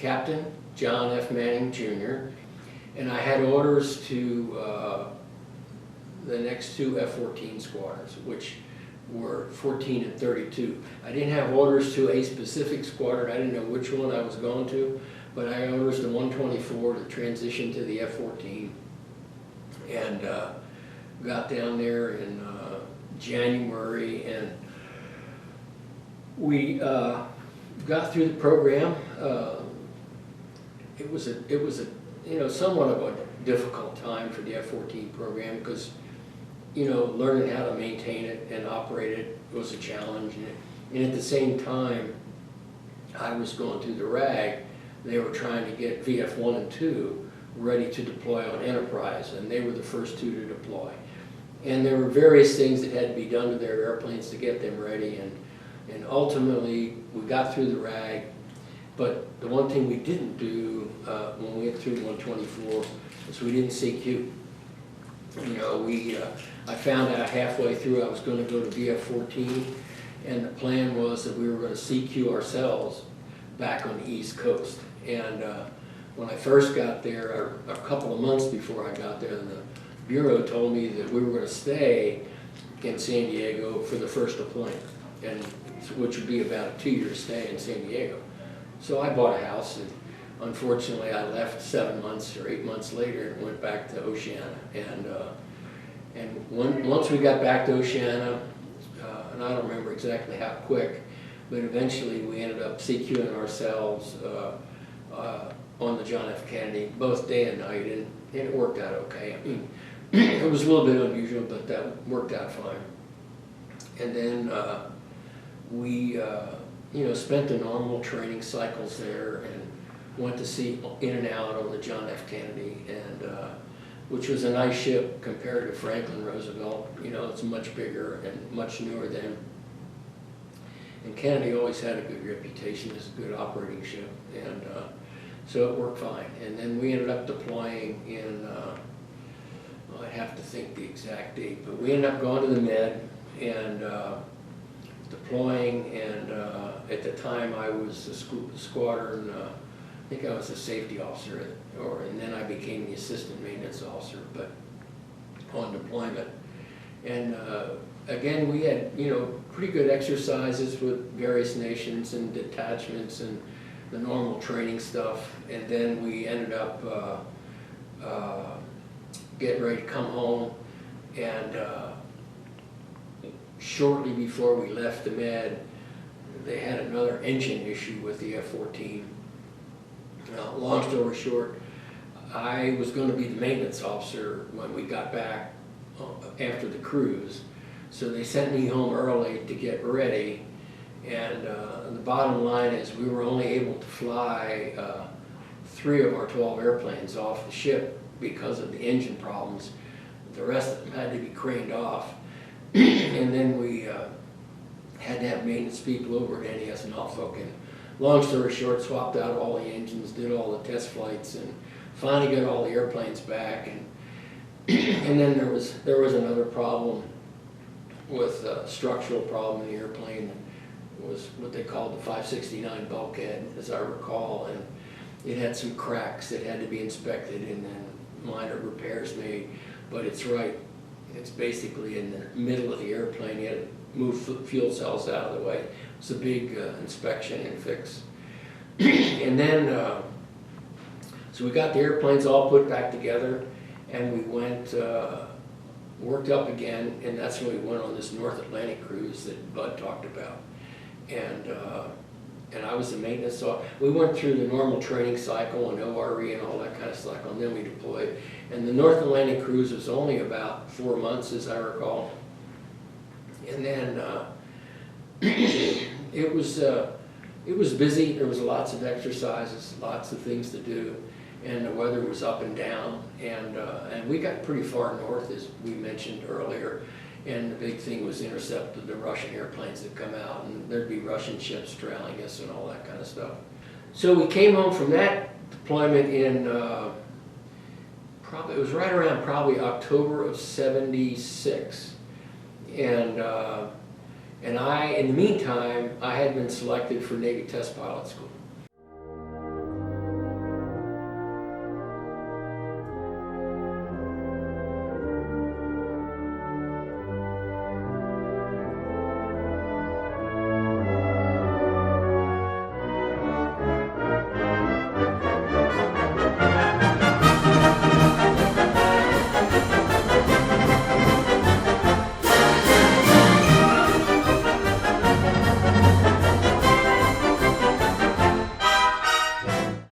Captain John F. Manning Jr., and I had orders to the next two F-14 squadrons, which were 14 and 32. I didn't have orders to a specific squadron. I didn't know which one I was going to, but I had orders to 124 to transition to the F-14, and got down there in January, and we got through the program. It was a somewhat of a difficult time for the F-14 program because learning how to maintain it and operate it was a challenge, and at the same time I was going through the RAG. They were trying to get VF-1 and 2 ready to deploy on Enterprise, and they were the first two to deploy. And there were various things that had to be done to their airplanes to get them ready, and ultimately we got through the RAG. But the one thing we didn't do when we went through 124 is we didn't CQ. I found out halfway through I was going to go to VF-14, and the plan was that we were going to CQ ourselves back on the East Coast. And when I first got there, a couple of months before I got there, the Bureau told me that we were going to stay in San Diego for the first deployment, and which would be about a 2-year stay in San Diego. So I bought a house, and unfortunately I left 7 months or 8 months later and went back to Oceana. And once we got back to Oceana, and I don't remember exactly how quick, but eventually we ended up CQing ourselves on the John F. Kennedy, both day and night, and it worked out okay. I mean, it was a little bit unusual, but that worked out fine. And then we spent the normal training cycles there and went to see in and out on the John F. Kennedy, and which was a nice ship compared to Franklin Roosevelt. It's much bigger and much newer then. And Kennedy always had a good reputation as a good operating ship, and so it worked fine. And then we ended up deploying in, I have to think the exact date, but we ended up going to the Med and deploying, and at the time I was the squadron, I think I was the safety officer, and then I became the assistant maintenance officer, but on deployment. And again, we had pretty good exercises with various nations and detachments and the normal training stuff, and then we ended up getting ready to come home, and shortly before we left the Med, they had another engine issue with the F-14. Long story short, I was going to be the maintenance officer when we got back after the cruise, so they sent me home early to get ready, and the bottom line is we were only able to fly 3 of our 12 airplanes off the ship because of the engine problems. The rest of them had to be craned off, and then we had to have maintenance people over at NES Norfolk, and long story short, swapped out all the engines, did all the test flights, and finally got all the airplanes back. And then there was another problem with a structural problem in the airplane. It was what they called the 569 bulkhead, as I recall, and it had some cracks that had to be inspected and then minor repairs made. But it's right, it's basically in the middle of the airplane. You had to move fuel cells out of the way. It's a big inspection and fix. And then, so we got the airplanes all put back together, and we went, worked up again, and that's when we went on this North Atlantic cruise that Bud talked about. And I was the maintenance, so we went through the normal training cycle and ORE and all that kind of cycle, and then we deployed. And the North Atlantic cruise was only about 4 months, as I recall. And then it was busy. There was lots of exercises, lots of things to do, and the weather was up and down. And we got pretty far north, as we mentioned earlier. And the big thing was intercept the Russian airplanes that come out, and there'd be Russian ships trailing us and all that kind of stuff. So we came home from that deployment in it was right around probably October of '76, and I, in the meantime, I had been selected for Navy Test Pilot School.